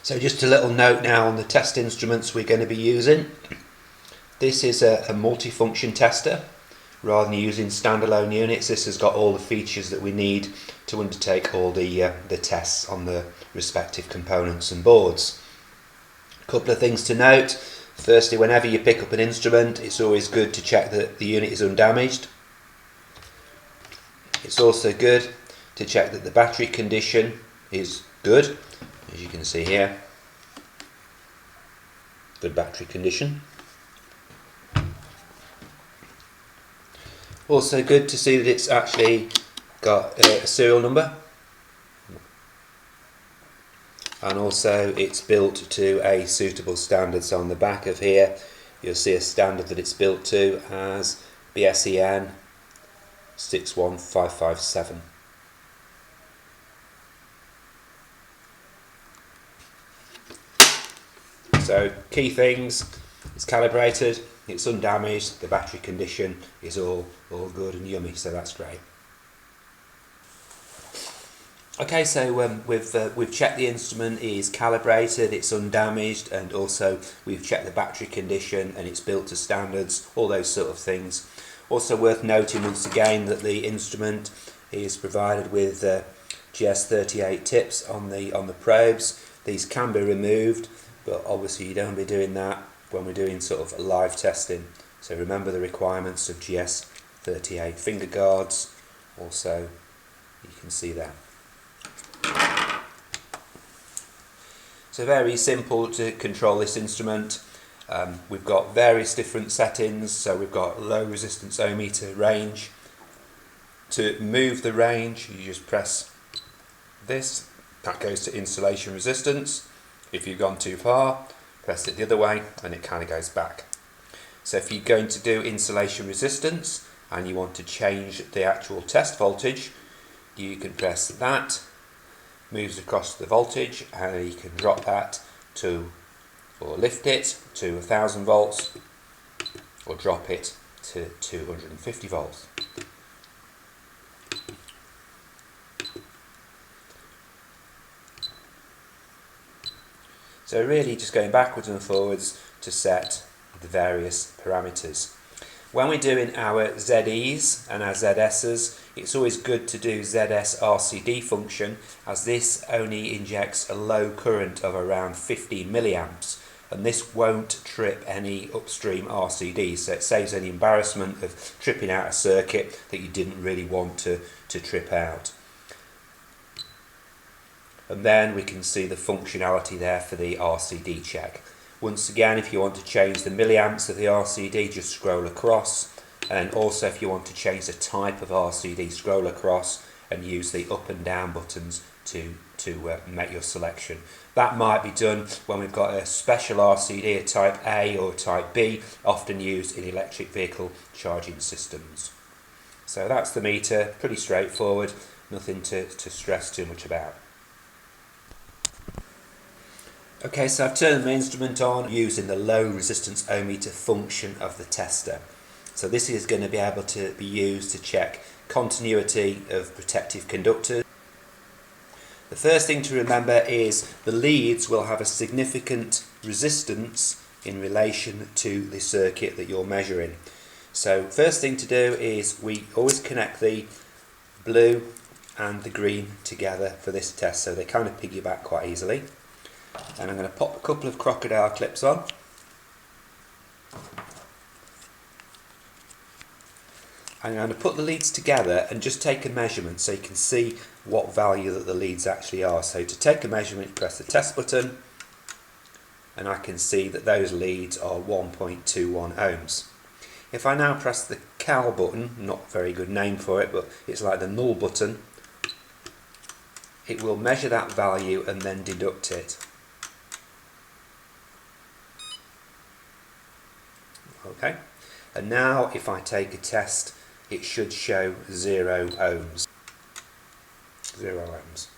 So just a little note now on the test instruments we're going to be using. This is a multifunction tester. Rather than using standalone units, this has got all the features that we need to undertake all the tests on the respective components and boards. A couple of things to note. Firstly, whenever you pick up an instrument, it's always good to check that the unit is undamaged. It's also good to check that the battery condition is good, as you can see here. Good battery condition. Also good to see that it's actually got a serial number, and also it's built to a suitable standard. So on the back of here you'll see a standard that it's built to as BSEN 61557. So key things: it's calibrated, it's undamaged, the battery condition is all good and yummy, so that's great. Okay, so we've checked the instrument is calibrated, it's undamaged, and also we've checked the battery condition and it's built to standards, all those sort of things. Also worth noting once again that the instrument is provided with GS38 tips on the probes. These can be removed, but obviously you don't want to be doing that when we're doing sort of live testing. So remember the requirements of GS38 finger guards. Also, you can see there. So very simple to control this instrument. We've got various different settings. So we've got low resistance ohmmeter range. To move the range, you just press this. That goes to insulation resistance. If you've gone too far, press it the other way and it kind of goes back. So if you're going to do insulation resistance and you want to change the actual test voltage, you can press that, moves across the voltage, and you can drop that to, or lift it to 1000 volts, or drop it to 250 volts. So really just going backwards and forwards to set the various parameters. When we're doing our ZEs and our ZSs, it's always good to do ZS RCD function, as this only injects a low current of around 15 milliamps, and this won't trip any upstream RCDs, so it saves any embarrassment of tripping out a circuit that you didn't really want to trip out. And then we can see the functionality there for the RCD check. Once again, if you want to change the milliamps of the RCD, just scroll across, and also if you want to change the type of RCD, scroll across and use the up and down buttons to make your selection. That might be done when we've got a special RCD, a type A or type B, often used in electric vehicle charging systems. So that's the meter, pretty straightforward, nothing to stress too much about. Okay, so I've turned my instrument on using the low resistance ohmmeter function of the tester. So this is going to be able to be used to check continuity of protective conductors. The first thing to remember is the leads will have a significant resistance in relation to the circuit that you're measuring. So first thing to do is we always connect the blue and the green together for this test, so they kind of piggyback quite easily. And I'm going to pop a couple of crocodile clips on. I'm going to put the leads together and just take a measurement so you can see what value that the leads actually are. So to take a measurement, press the test button, and I can see that those leads are 1.21 ohms. If I now press the cal button, not a very good name for it, but it's like the null button, it will measure that value and then deduct it. Okay, and now if I take a test, it should show 0 ohms. 0 ohms.